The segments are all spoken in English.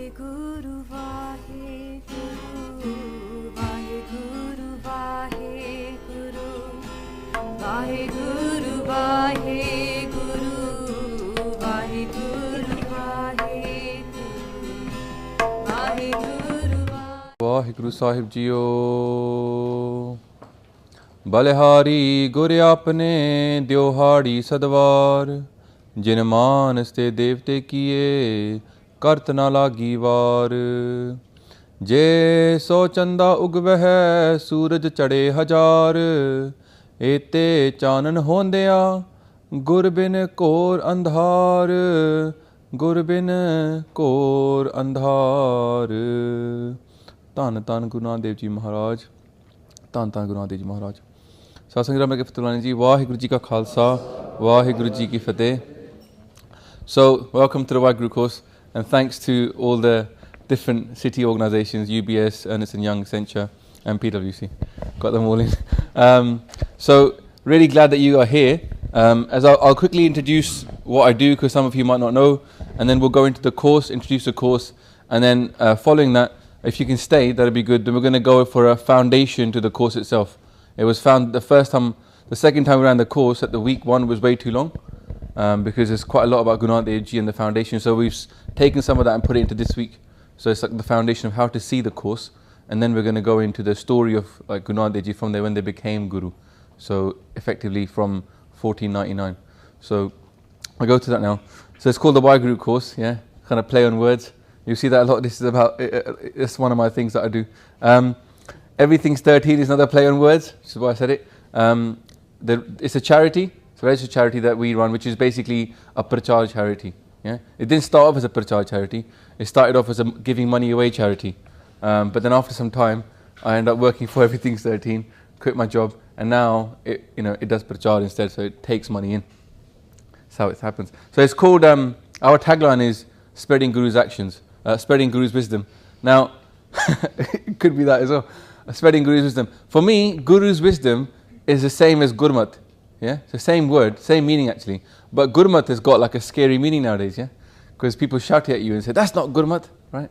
WhyGuru, WhyGuru, WhyGuru, WhyGuru, WhyGuru, WhyGuru, WhyGuru, WhyGuru, Waheguru Sahib जियो बलिहारी गुर आपने द्योहाड़ी सदवार जिन मानस ते देवते किए करत ना लागी वार जे सौ चंदा उगवह सूरज चढ़े हजार एते चानन होंदिया गुर बिन कोर अंधार गुर बिन कोर अंधार धन धन गुरु नानक देव जी महाराज धन धन गुरु नानक देव जी महाराज सत्संग राम के फतेह जी वाहिगुरु जी का खालसा वाहिगुरु जी की फतेह. So welcome to the WhyGuru course and thanks to all the different city organizations, UBS, Ernst & Young, Accenture and PWC. Got them all in. So really glad that you are here. As I'll quickly introduce what I do because some of you might not know, and then we'll go into the course, introduce the course, and then following that, if you can stay, that'd be good. Then we're going to go for a foundation to the course itself. It was found the second time around the course that the week one was way too long because there's quite a lot about Guru Nanak Dev Ji and the foundation. So we've taken some of that and put it into this week. So it's like the foundation of how to see the course, and then we're going to go into the story of like Guru Nanak Dev Ji from there when they became Guru. So effectively from 1499. So I'll go to that now. So it's called the WhyGuru course. Yeah, kind of play on words. You see that a lot. This is about. It's one of my things that I do. Everything's 13 is another play on words, which is why I said it. It's a charity. It's a registered charity that we run, which is basically a prachar charity. Yeah, it didn't start off as a prachar charity. It started off as a giving money away charity. But then after some time, I ended up working for Everything's 13, quit my job, and now it does prachar instead. So it takes money in. That's how it happens. So it's called. Our tagline is spreading Guru's actions, spreading Guru's wisdom. Now, it could be that as well. Spreading Guru's wisdom. For me, Guru's wisdom is the same as Gurmat. Yeah, it's the same word, same meaning actually. But Gurmat has got like a scary meaning nowadays. Yeah, because people shout at you and say that's not Gurmat, right?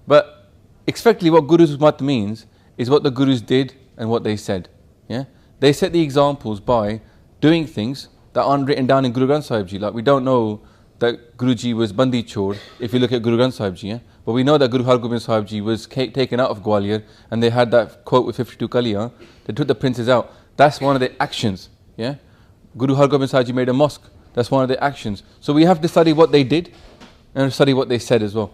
But effectively, what Guru's mat means is what the Gurus did and what they said. Yeah, they set the examples by doing things that aren't written down in Guru Granth Sahib Ji. Like we don't know that Guruji was Bandi Chor if you look at Guru Granth Sahib Ji. Yeah? But we know that Guru Hargobind Sahib Ji was taken out of Gwalior and they had that quote with 52 Kaliyan. They took the princes out. That's one of the actions. Yeah, Guru Hargobind Sahib Ji made a mosque. That's one of the actions. So we have to study what they did and study what they said as well.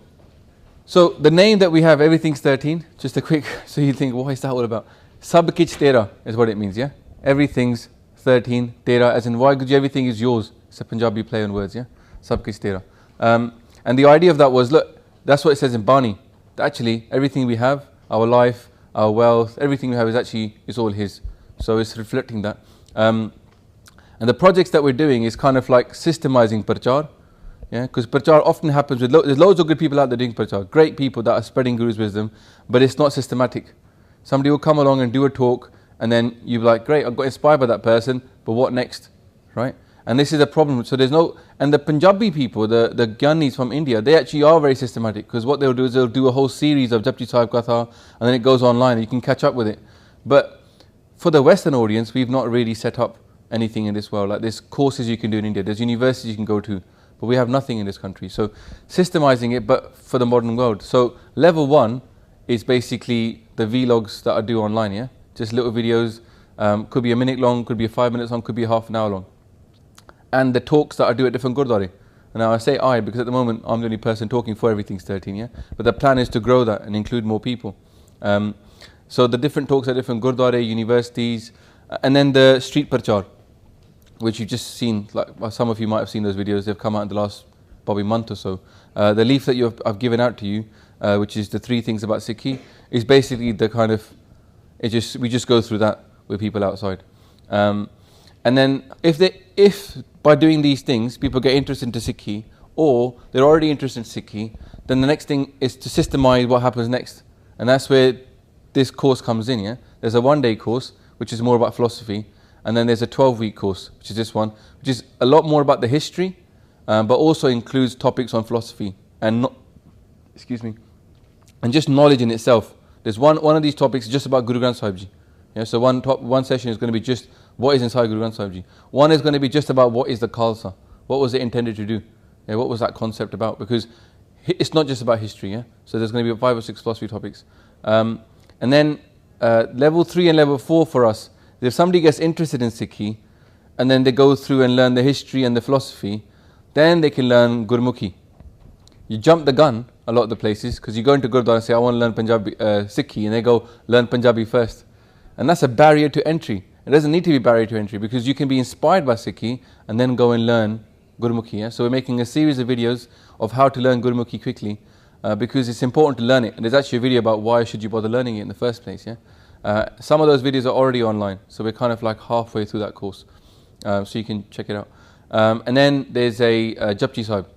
So the name that we have, Everything's 13, just a quick, so you think, what is that all about? Sab kich tera is what it means, yeah? Everything's 13, tera, as in WhyGuru, everything is yours. It's a Punjabi play on words, yeah? Sab kich tera. And the idea of that was, look, that's what it says in Bani. That actually, everything we have, our life, our wealth, everything we have is all His. So it's reflecting that. And the projects that we're doing is kind of like systemizing prachar. Yeah, because prachar often happens with, there's loads of good people out there doing prachar. Great people that are spreading Guru's wisdom, but it's not systematic. Somebody will come along and do a talk, and then you're like, great, I got inspired by that person, but what next? Right? And this is a problem. So there's no, and the Punjabi people, the Gyanis from India, they actually are very systematic because what they'll do is they'll do a whole series of Japji Sahib Katha and then it goes online and you can catch up with it. But for the Western audience, we've not really set up anything in this world. Like there's courses you can do in India, there's universities you can go to, but we have nothing in this country. So systemizing it, but for the modern world. So level 1 is basically the vlogs that I do online, yeah? Just little videos, could be a minute long, could be 5 minutes long, could be half an hour long. And the talks that I do at different Gurdwara. And now I say I because at the moment I'm the only person talking for Everything's 13, yeah? But the plan is to grow that and include more people. So the different talks at different Gurdwara, universities, and then the street prachar, which you've just seen, like some of you might have seen those videos, they've come out in the last probably month or so. The leaflet I've given out to you, which is the 3 things about Sikhi, is basically the kind of, we just go through that with people outside. And then if by doing these things people get interested into Sikhi, or they're already interested in Sikhi, then the next thing is to systemize what happens next. And that's where this course comes in, yeah? There's a 1-day course, which is more about philosophy, and then there's a 12-week course, which is this one, which is a lot more about the history, but also includes topics on philosophy, and excuse me, and just knowledge in itself. There's one of these topics just about Guru Granth Sahib Ji. Yeah, so one session is going to be just what is inside Guru Granth Sahib Ji. One is going to be just about what is the Khalsa, what was it intended to do, yeah, what was that concept about, because it's not just about history. Yeah, so there's going to be 5 or 6 philosophy topics, and then level 3 and level 4 for us. If somebody gets interested in Sikhi, and then they go through and learn the history and the philosophy, then they can learn Gurmukhi. You jump the gun a lot of the places because you go into Gurdwara and say, I want to learn Punjabi, Sikhi, and they go, learn Punjabi first. And that's a barrier to entry. It doesn't need to be a barrier to entry because you can be inspired by Sikhi and then go and learn Gurmukhi. Yeah? So we're making a series of videos of how to learn Gurmukhi quickly because it's important to learn it. And there's actually a video about why should you bother learning it in the first place. Yeah? Some of those videos are already online, so we're kind of like halfway through that course. So you can check it out. And then there's a Japji Sahib.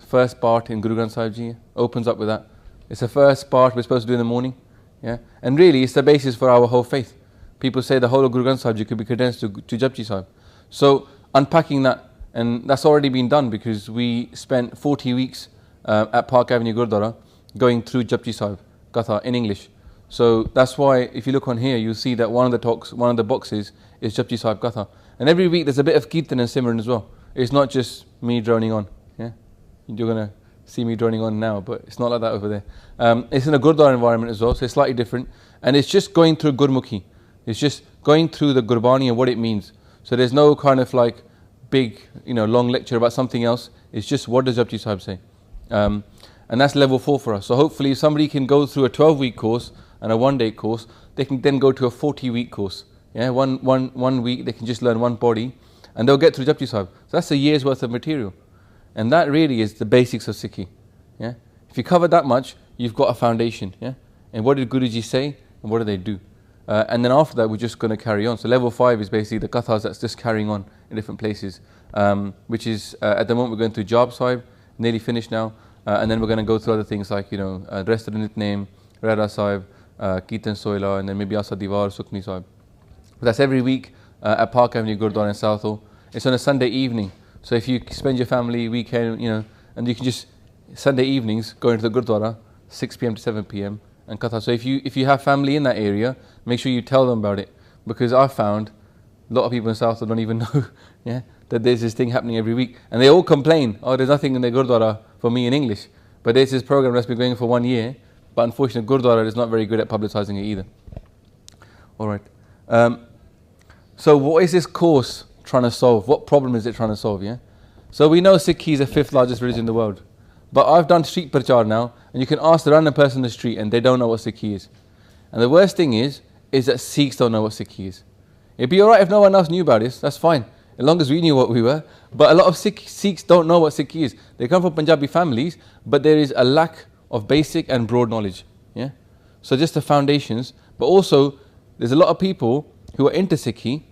First part in Guru Granth Sahib Ji opens up with that. It's the first part we're supposed to do in the morning. Yeah? And really it's the basis for our whole faith. People say the whole of Guru Granth Sahib Ji could be condensed to Japji Sahib. So unpacking that, and that's already been done because we spent 40 weeks at Park Avenue Gurdwara going through Japji Sahib Katha in English. So that's why if you look on here you'll see that one of the talks, one of the boxes is Japji Sahib Katha. And every week there's a bit of Kirtan and Simran as well. It's not just me droning on. Yeah? You're going to see me droning on now, but it's not like that over there. It's in a Gurdwara environment as well, so it's slightly different. And it's just going through Gurmukhi. It's just going through the Gurbani and what it means. So there's no kind of like big, long lecture about something else. It's just what does Japji Sahib say? And that's level 4 for us. So hopefully if somebody can go through a 12-week course and a 1-day course, they can then go to a 40-week course. Yeah, one week they can just learn one body and they'll get through Japji Sahib. So that's a year's worth of material. And that really is the basics of Sikhi. Yeah? If you cover that much, you've got a foundation. Yeah? And what did Guruji say and what do they do? And then after that, we're just going to carry on. So level 5 is basically the kathas that's just carrying on in different places, which is at the moment we're going through Jab Sahib, nearly finished now. And then we're going to go through other things like, the rest of the Nitnem, Rada Sahib, Kirtan Soila, and then maybe Asa Diwar, Sukhni Sahib. But that's every week at Park Avenue Gurdwara in Southall. It's on a Sunday evening. So if you spend your family weekend, and you can just Sunday evenings go into the Gurdwara, 6 p.m. to 7 p.m. and Katha. So if you have family in that area, make sure you tell them about it, because I found a lot of people in Southall don't even know, yeah, that there's this thing happening every week, and they all complain, oh, there's nothing in the Gurdwara for me in English. But there's this program that's been going for 1 year, but unfortunately Gurdwara is not very good at publicizing it either. All right. So what is this course trying to solve? What problem is it trying to solve? Yeah. So we know Sikhi is the 5th largest religion in the world, but I've done street prachar now, and you can ask the random person in the street, and they don't know what Sikhi is. And the worst thing is that Sikhs don't know what Sikhi is. It'd be alright if no one else knew about this. That's fine, as long as we knew what we were. But a lot of Sikhs don't know what Sikhi is. They come from Punjabi families, but there is a lack of basic and broad knowledge. Yeah. So just the foundations, but also there's a lot of people who are into Sikhi,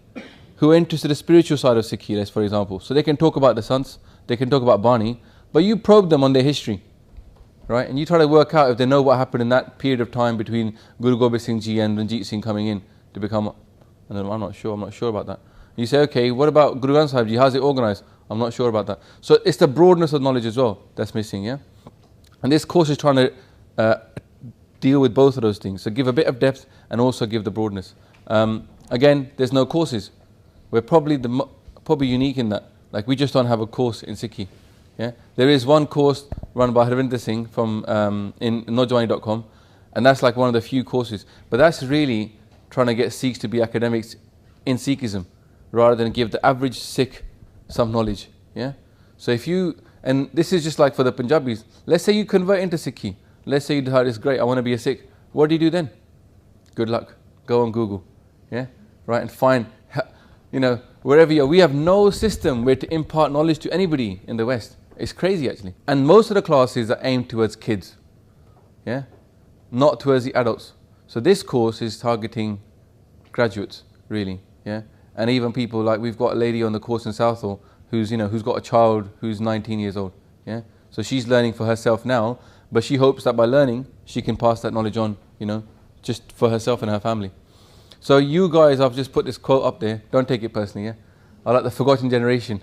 who are interested in the spiritual side of Sikhi, for example. So they can talk about the sons, they can talk about Bani, but you probe them on their history, right? And you try to work out if they know what happened in that period of time between Guru Gobind Singh Ji and Ranjit Singh coming in to become, and then I'm not sure about that. And you say, okay, what about Guru Granth Sahib Ji, how's it organized? I'm not sure about that. So it's the broadness of knowledge as well that's missing, yeah? And this course is trying to deal with both of those things. So give a bit of depth and also give the broadness. Again, there's no courses. We're probably unique in that. Like, we just don't have a course in Sikhi. Yeah? There is one course run by Harvinder Singh from in Nojwani.com, and that's like one of the few courses. But that's really trying to get Sikhs to be academics in Sikhism, rather than give the average Sikh some knowledge. Yeah? So if you, and this is just like for the Punjabis, let's say you convert into Sikhi. Let's say you decide it's great, I want to be a Sikh. What do you do then? Good luck. Go on Google. Yeah? Right? And find, wherever you are. We have no system where to impart knowledge to anybody in the West. It's crazy actually. And most of the classes are aimed towards kids. Yeah? Not towards the adults. So this course is targeting graduates, really. Yeah? And even people like, we've got a lady on the course in Southall who's got a child who's 19 years old. Yeah? So she's learning for herself now, but she hopes that by learning, she can pass that knowledge on, just for herself and her family. So you guys, I've just put this quote up there. Don't take it personally, yeah? I like the forgotten generation.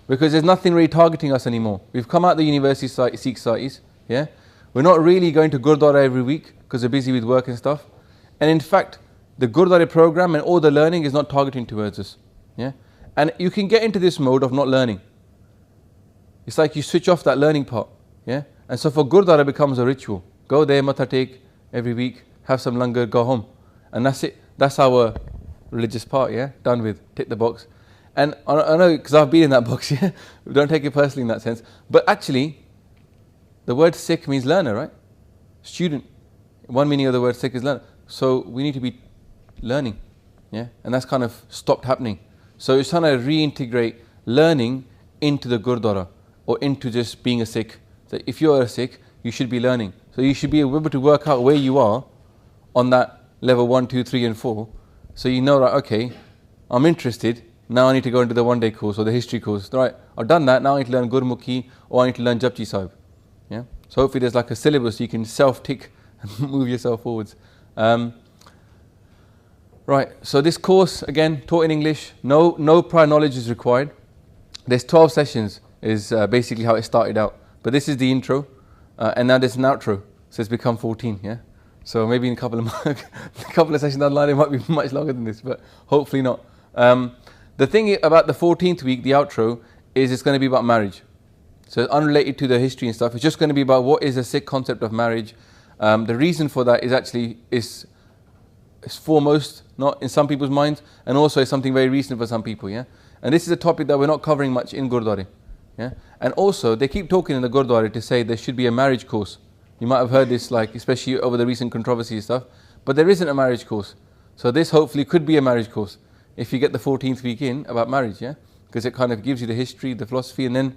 Because there's nothing really targeting us anymore. We've come out the university Sikh societies, yeah? We're not really going to Gurdwara every week because we're busy with work and stuff. And in fact, the Gurdwara program and all the learning is not targeting towards us. Yeah? And you can get into this mode of not learning. It's like you switch off that learning part. Yeah? And so for Gurdwara, it becomes a ritual. Go there, matha take every week, have some langar, go home. And that's it. That's our religious part, yeah? Done with. Tick the box. And I know, because I've been in that box, yeah? Don't take it personally in that sense. But actually, the word Sikh means learner, right? Student. One meaning of the word Sikh is learner. So we need to be learning, yeah? And that's kind of stopped happening. So it's trying to reintegrate learning into the Gurdwara or into just being a Sikh. So if you're a Sikh, you should be learning. So you should be able to work out where you are on that level 1, 2, 3 and 4. So you know, right, okay, I'm interested. Now I need to go into the one-day course or the history course. Right, I've done that. Now I need to learn Gurmukhi or I need to learn Japji Sahib. Yeah? So hopefully there's like a syllabus you can self-tick and move yourself forwards. Right, so this course, again, taught in English. No prior knowledge is required. There's 12 sessions is basically how it started out. But this is the intro. And now there's an outro. So it's become 14, yeah? So maybe in a couple of sessions down the line, it might be much longer than this, but hopefully not. The thing about the 14th week, the outro, is it's going to be about marriage. So it's unrelated to the history and stuff. It's just going to be about what is a Sikh concept of marriage. The reason for that is actually is foremost, not in some people's minds, and also is something very recent for some people, yeah? And this is a topic that we're not covering much in Gurdwara. Yeah? And also, they keep talking in the Gurdwara to say there should be a marriage course. You might have heard this, like, especially over the recent controversy and stuff, but there isn't a marriage course. So this hopefully could be a marriage course if you get the 14th week in about marriage, yeah? Because it kind of gives you the history, the philosophy, and then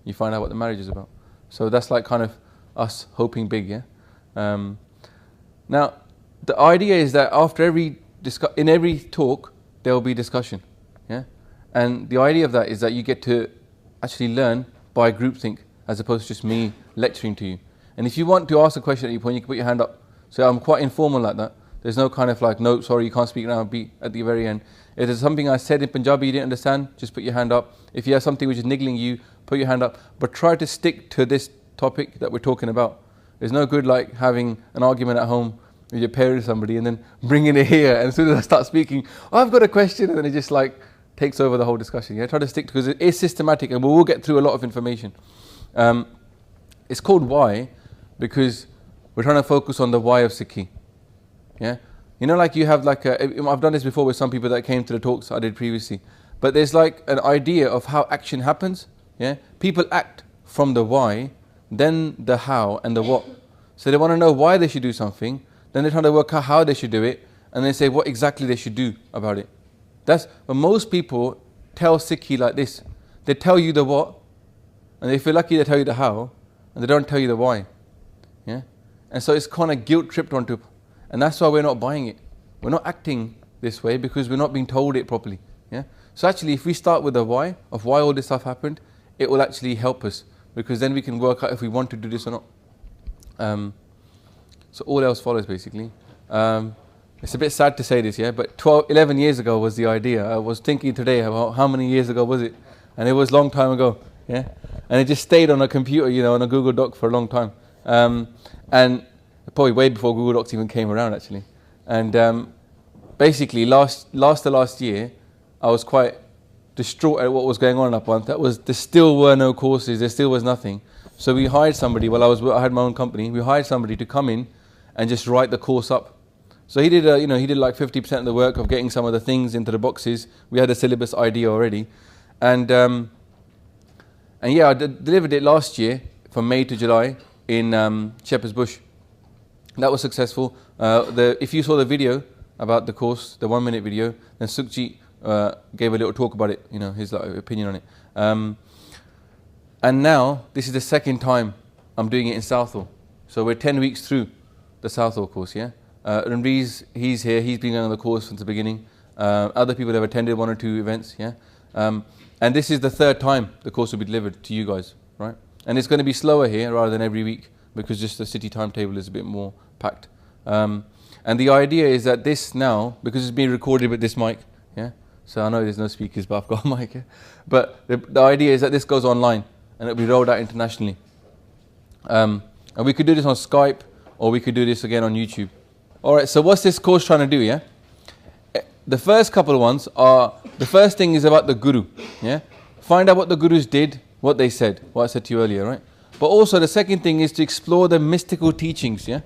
you find out what the marriage is about. So that's like kind of us hoping big, yeah? Now, the idea is that after in every talk, there will be discussion, yeah? And the idea of that is that you get to actually learn by groupthink as opposed to just me lecturing to you. And if you want to ask a question at any point, you can put your hand up. So I'm quite informal like that. There's no kind of like, no, sorry, you can't speak now, be at the very end. If there's something I said in Punjabi you didn't understand, just put your hand up. If you have something which is niggling you, put your hand up. But try to stick to this topic that we're talking about. There's no good like having an argument at home with your parents or somebody and then bringing it here. And as soon as I start speaking, oh, I've got a question, and then it just like takes over the whole discussion. Yeah, try to stick to, because it is systematic and we will get through a lot of information. It's called Why because we're trying to focus on the why of Sikhi. Yeah, you know, like you have like I've done this before with some people that came to the talks I did previously. But there's like an idea of how action happens. Yeah, people act from the why, then the how and the what. So they want to know why they should do something. Then they're trying to work out how they should do it, and they say what exactly they should do about it. That's when most people tell Sikhi like this. They tell you the what, and if you're lucky they tell you the how, and they don't tell you the why. Yeah? And so it's kind of guilt tripped onto, and that's why we're not buying it. We're not acting this way because we're not being told it properly. Yeah? So actually if we start with the why, of why all this stuff happened, it will actually help us, because then we can work out if we want to do this or not. So all else follows basically. It's a bit sad to say this, yeah, but 11 years ago was the idea. I was thinking today about how many years ago was it, and it was a long time ago, yeah, and it just stayed on a computer, you know, on a Google Doc for a long time, and probably way before Google Docs even came around actually. And basically last year, I was quite distraught at what was going on up on. That was, there still were no courses, there still was nothing. So we hired somebody, I had my own company, we hired somebody to come in and just write the course up. So he did, he did like 50% of the work of getting some of the things into the boxes. We had a syllabus idea already, and yeah, I delivered it last year from May to July in Shepherd's Bush. That was successful. If you saw the video about the course, the 1-minute video, then Sukhjit gave a little talk about it, you know, his opinion on it. And now this is the second time I'm doing it in Southall. So we're 10 weeks through the Southall course, yeah. Ranveer's, he's here, he's been going on the course since the beginning. Other people have attended 1 or 2 events, yeah. And this is the 3rd time the course will be delivered to you guys, right? And it's going to be slower here rather than every week because just the city timetable is a bit more packed. And the idea is that this now, because it's being recorded with this mic, yeah. So I know there's no speakers, but I've got a mic here. But the idea is that this goes online and it'll be rolled out internationally. And we could do this on Skype, or we could do this again on YouTube. All right, so what's this course trying to do, yeah? The first couple of ones are, the first thing is about the Guru, yeah? Find out what the Gurus did, what they said, what I said to you earlier, right? But also the second thing is to explore the mystical teachings, yeah?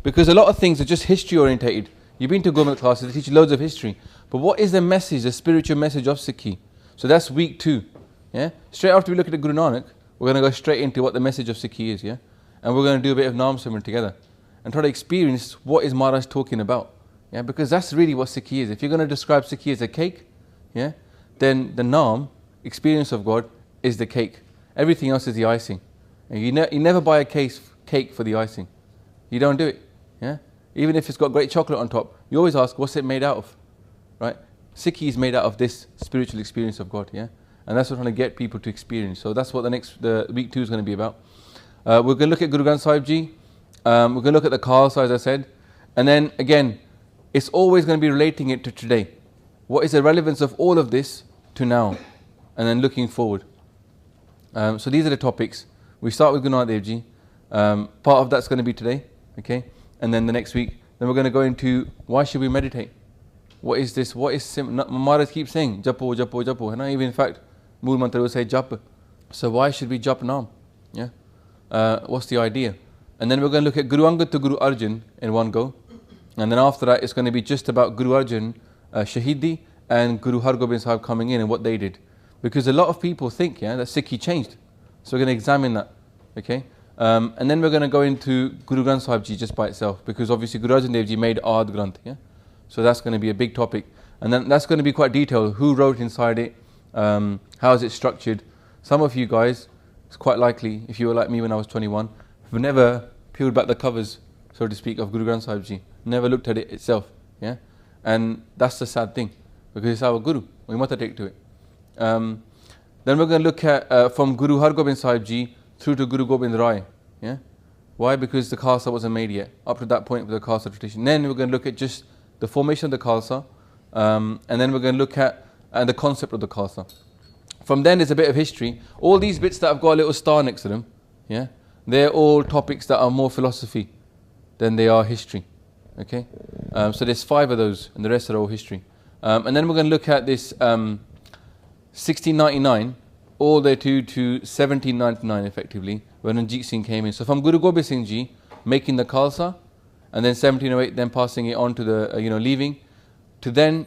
Because a lot of things are just history orientated. You've been to government classes, they teach loads of history. But what is the message, the spiritual message of Sikhi? So that's week 2, yeah? Straight after we look at the Guru Nanak, we're going to go straight into what the message of Sikhi is, yeah? And we're going to do a bit of Naam Simran together and try to experience what is Maharaj talking about. Yeah, because that's really what Sikhi is. If you're going to describe Sikhi as a cake, yeah, then the Naam, experience of God, is the cake. Everything else is the icing. And you never buy a cake for the icing. You don't do it. Yeah? Even if it's got great chocolate on top, you always ask, what's it made out of? Right? Sikhi is made out of this spiritual experience of God. Yeah? And that's what we're trying to get people to experience. So that's what the week 2 is going to be about. We're going to look at Guru Granth Sahib Ji. We're going to look at the Khalsa, as I said. And then again, it's always going to be relating it to today. What is the relevance of all of this to now? And then looking forward. So these are the topics. We start with Guru Nanak Dev Ji. Part of that's going to be today. Okay? And then the next week, then we're going to go into why should we meditate? What is this? What is Maharaj keeps saying, Japo, Japo, Japo. And even in fact, Mool Mantra will say Jap. So why should we Jap Naam? Yeah? What's the idea? And then we're going to look at Guru Angad to Guru Arjan in one go. And then after that, it's going to be just about Guru Arjan, Shahidi, and Guru Har Gobind Sahib coming in and what they did. Because a lot of people think, yeah, that Sikhi changed. So we're going to examine that. Okay? And then we're going to go into Guru Granth Sahib Ji just by itself. Because obviously Guru Arjan Dev Ji made Aad Granth. Yeah? So that's going to be a big topic. And then that's going to be quite detailed. Who wrote inside it? How is it structured? Some of you guys, it's quite likely, if you were like me when I was 21, have never peeled back the covers, so to speak, of Guru Granth Sahib Ji. Never looked at it itself. Yeah? And that's the sad thing. Because it's our Guru. We must take to it. Then we're going to look at from Guru Har Gobind Sahib Ji through to Guru Gobind Rai. Yeah? Why? Because the Khalsa wasn't made yet. Up to that point with the Khalsa tradition. Then we're going to look at just the formation of the Khalsa. And then we're going to look at the concept of the Khalsa. From then there's a bit of history. All these bits that have got a little star next to them, yeah, they're all topics that are more philosophy than they are history. Okay? So there's 5 of those, and the rest are all history. And then we're going to look at this 1699 all the way to 1799 effectively, when Ranjit Singh came in. So from Guru Gobind Singh Ji making the Khalsa, and then 1708 then passing it on to the, leaving, to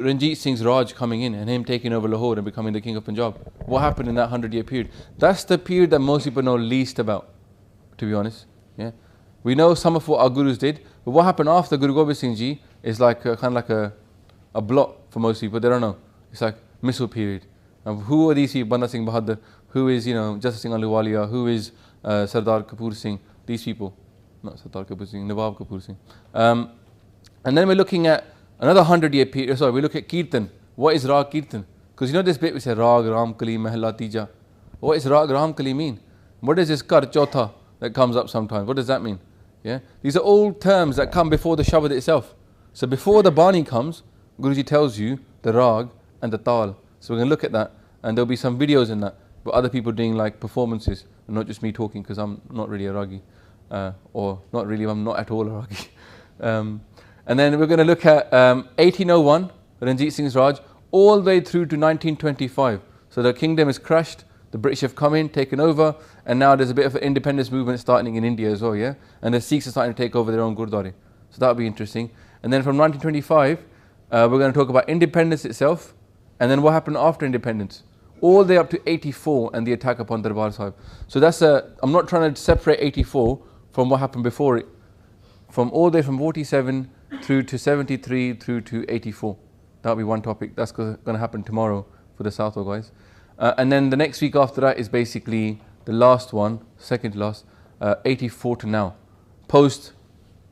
Ranjit Singh's Raj coming in and him taking over Lahore and becoming the king of Punjab. What happened in that 100-year period? That's the period that most people know least about, to be honest. Yeah, we know some of what our Gurus did, but what happened after Guru Gobind Singh Ji is like kind of like a blot for most people. They don't know. It's like missile period. Who are these people? Banda Singh Bahadur. Who is Jassa Singh Ahluwalia? Who is Sardar Kapoor Singh? These people, not Sardar Kapoor Singh, Nawab Kapoor Singh. And then we're looking at another 100-year period. Sorry, we look at Kirtan. What is Rag Kirtan? Because this bit we say Rag Ram Kali Mahla Tija. What does Rag Ram Kali mean? What is this Kar Chautha that comes up sometimes? What does that mean? Yeah, these are all terms that come before the Shabad itself. So before the Bani comes, Guruji tells you the Rag and the Tal. So we're going to look at that, and there'll be some videos in that, but other people doing like performances, and not just me talking, because I'm not really a Ragi, or not really, I'm not at all a Ragi. And then we're going to look at 1801, Ranjit Singh's Raj, all the way through to 1925. So the kingdom is crashed, the British have come in, taken over, and now there's a bit of an independence movement starting in India as well, yeah? And the Sikhs are starting to take over their own Gurdwara. So that'll be interesting. And then from 1925, we're going to talk about independence itself, and then what happened after independence, all the way up to 84 and the attack upon Darbar Sahib. So that's I'm not trying to separate 84 from what happened before it, from all the way from 47 through to 73 through to 84. That'll be one topic. That's going to happen tomorrow for the Southall guys. And then the next week after that is basically the last one, second to last, 84 to now. Post,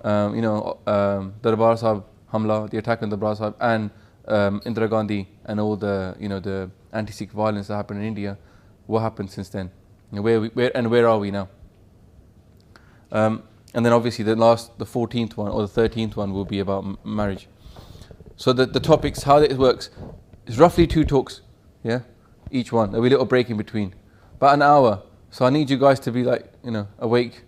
Darbar Sahib Hamla, the attack on Darbar Sahib, and Indira Gandhi and all the the anti-Sikh violence that happened in India. What happened since then? Where are we now? And then obviously the 14th one or the 13th one will be about marriage. So the topics, how it works, is roughly 2 talks, yeah, each one. There'll be a little break in between, about an hour. So I need you guys to be like awake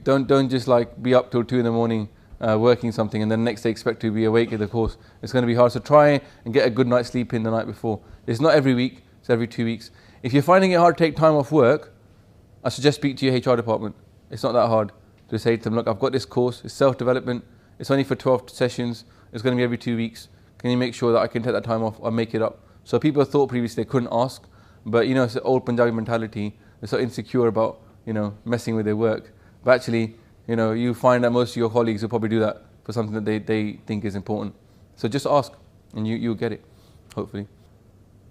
Don't just like be up till 2 in the morning working something and then next day expect to be awake at the course. It's going to be hard. So try and get a good night's sleep in the night before. It's not every week, it's every 2 weeks. If you're finding it hard to take time off work, I suggest speak to your HR department. It's not that hard to say to them, look, I've got this course, it's self-development, it's only for 12 sessions, it's going to be every 2 weeks. Can you make sure that I can take that time off or make it up? So people thought previously they couldn't ask, but you know, it's an old Punjabi mentality. They're so insecure about, you know, messing with their work. But actually, you know, you find that most of your colleagues will probably do that for something that they think is important. So just ask and you'll get it, hopefully.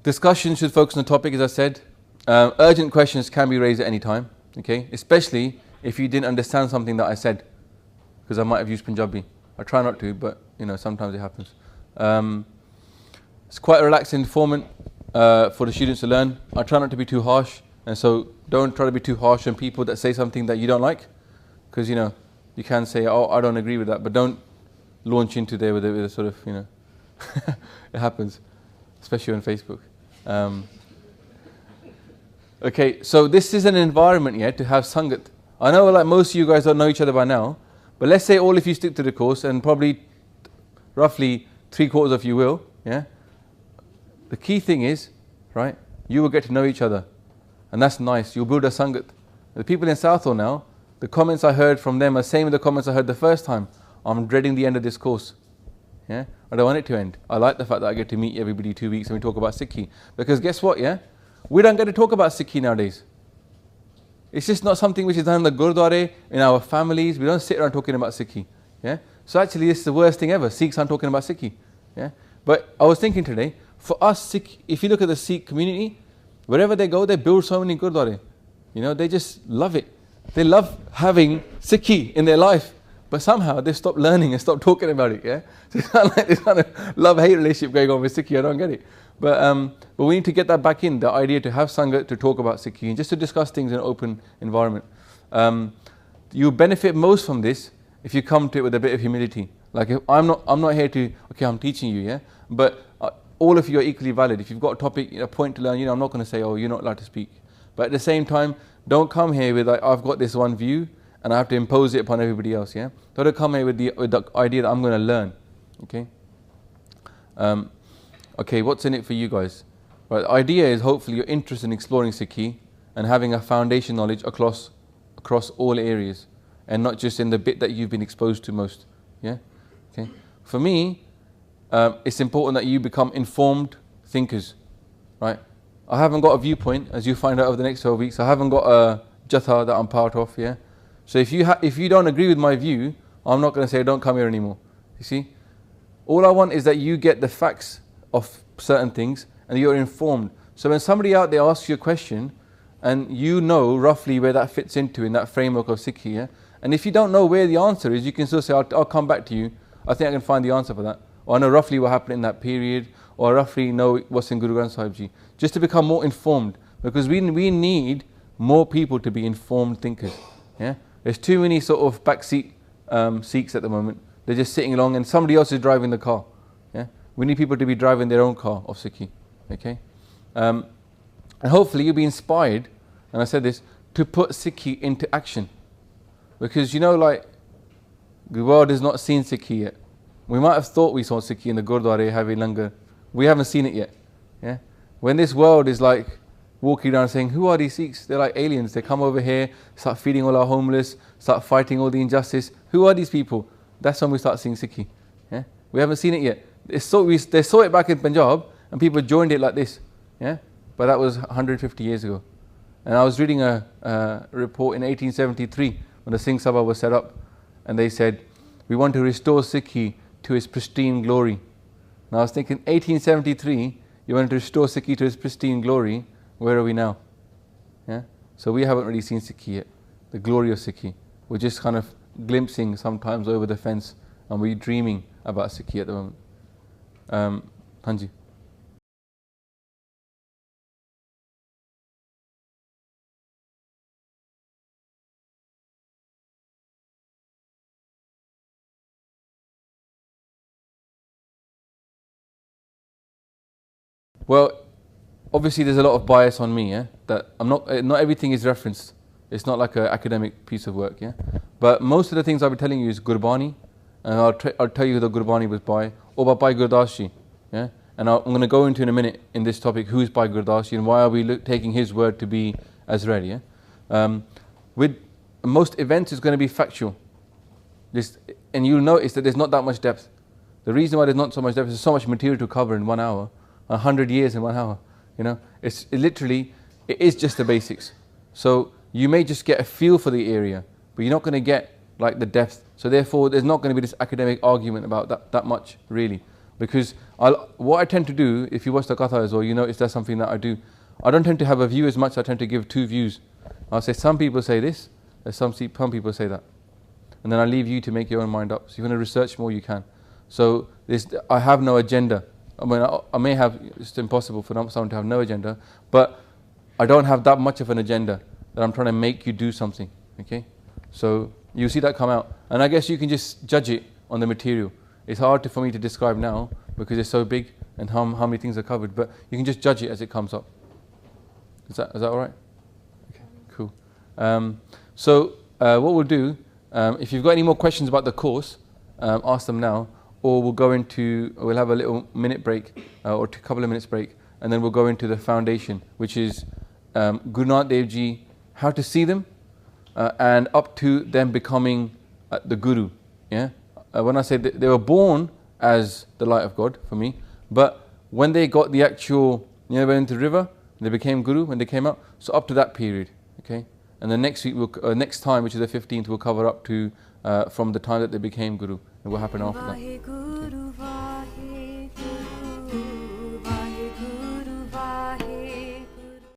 Discussion should focus on the topic, as I said. Urgent questions can be raised at any time, okay? Especially if you didn't understand something that I said, because I might have used Punjabi. I try not to, but you know, sometimes it happens. It's quite a relaxed environment for the students to learn. I try not to be too harsh, and so don't try to be too harsh on people that say something that you don't like, because you know, you can say, oh, I don't agree with that, but don't launch into there with a sort of, you know, it happens, especially on Facebook. Okay, so this is an environment, yeah, to have sangat. I know like most of you guys don't know each other by now, but let's say all of you stick to the course, and probably roughly 3/4 of you will, yeah. The key thing is, right, you will get to know each other, and that's nice. You'll build a sangat. The people in Southall now, the comments I heard from them are same as the comments I heard the first time. I'm dreading the end of this course. Yeah, I don't want it to end. I like the fact that I get to meet everybody 2 weeks and we talk about Sikhi. Because guess what, yeah? We don't get to talk about Sikhi nowadays. It's just not something which is done in the Gurdwara, in our families. We don't sit around talking about Sikhi. Yeah? So actually this is the worst thing ever. Sikhs aren't talking about Sikhi. Yeah? But I was thinking today, for us Sikh, if you look at the Sikh community, wherever they go, they build so many Gurdwara. You know, they just love it. They love having Sikhi in their life. But somehow they've stopped learning and stopped talking about it, yeah? So it's not like this kind of love-hate relationship going on with Sikhi, I don't get it. But we need to get that back in, the idea to have Sangat, to talk about Sikhi, and just to discuss things in an open environment. You benefit most from this if you come to it with a bit of humility. Like, if I'm not here to, okay, I'm teaching you, yeah? But all of you are equally valid. If you've got a topic, a point to learn, you know, I'm not going to say, oh, you're not allowed to speak. But at the same time, don't come here with, like, I've got this one view, and I have to impose it upon everybody else, yeah? Don't come here with the idea that I'm going to learn, okay? Okay, what's in it for you guys? Right, the idea is hopefully you're interested in exploring Sikhi and having a foundation knowledge across all areas, and not just in the bit that you've been exposed to most, yeah? Okay. For me, it's important that you become informed thinkers, right? I haven't got a viewpoint, as you find out over the next 12 weeks. I haven't got a jatha that I'm part of, yeah? So if you don't agree with my view, I'm not going to say don't come here anymore. You see? All I want is that you get the facts of certain things and you're informed. So when somebody out there asks you a question and you know roughly where that fits into in that framework of Sikhi, yeah? And if you don't know where the answer is, you can still say, I'll come back to you. I think I can find the answer for that. Or I know roughly what happened in that period, or I roughly know what's in Guru Granth Sahib Ji. Just to become more informed, because we need more people to be informed thinkers. Yeah? There's too many sort of backseat Sikhs at the moment. They're just sitting along and somebody else is driving the car. Yeah? We need people to be driving their own car of Sikhi. Okay? And hopefully you'll be inspired, and I said this, to put Sikhi into action. Because you know, like, the world has not seen Sikhi yet. We might have thought we saw Sikhi in the Gurdwara having langar. We haven't seen it yet. Yeah? When this world is like walking around saying, who are these Sikhs? They're like aliens. They come over here, start feeding all our homeless, start fighting all the injustice. Who are these people? That's when we start seeing Sikhi. Yeah? We haven't seen it yet. They saw it back in Punjab and people joined it like this. Yeah? But that was 150 years ago. And I was reading a report in 1873 when the Singh Sabha was set up, and they said, we want to restore Sikhi to its pristine glory. Now I was thinking, 1873, you want to restore Sikhi to its pristine glory. Where are we now? Yeah? So we haven't really seen Sikhi yet, the glory of Sikhi. We're just kind of glimpsing sometimes over the fence, and we're dreaming about Sikhi at the moment. Hanji. Well, obviously there's a lot of bias on me, yeah? That I'm not everything is referenced. It's not like an academic piece of work, yeah. But most of the things I'll be telling you is Gurbani, and I'll tell you who the Gurbani was by, or by Bhai Gurdas Ji, yeah. And I'm going to go into in a minute in this topic who is Bhai Gurdas Ji and why are we taking his word to be as read, yeah. With most events, it's going to be factual. And you'll notice that there's not that much depth. The reason why there's not so much depth is so much material to cover in 1 hour, 100 years in 1 hour. You know, it is just the basics. So you may just get a feel for the area, but you're not going to get like the depth. So therefore, there's not going to be this academic argument about that much really. Because what I tend to do, if you watch the katha as well, you notice that's something that I do. I don't tend to have a view as much. I tend to give two views. I'll say some people say this, some people say that, and then I leave you to make your own mind up. So if you want to research more, you can. So I have no agenda. I mean, I may have. It's impossible for someone to have no agenda, but I don't have that much of an agenda that I'm trying to make you do something. Okay, so you see that come out, and I guess you can just judge it on the material. It's hard for me to describe now because it's so big and how many things are covered, but you can just judge it as it comes up. Is that all right? Okay, cool. So what we'll do, if you've got any more questions about the course, ask them now, or we'll have a little minute break or a couple of minutes break, and then we'll go into the foundation, which is Guru Nanak Dev Ji, how to see them, and up to them becoming the Guru. Yeah. When I say that they were born as the light of God for me, but when they got the actual, they went into the river, they became Guru when they came out. So up to that period, okay. And then next week, next time, which is the 15th, we'll cover up to from the time that they became Guru and what happened after that. Okay.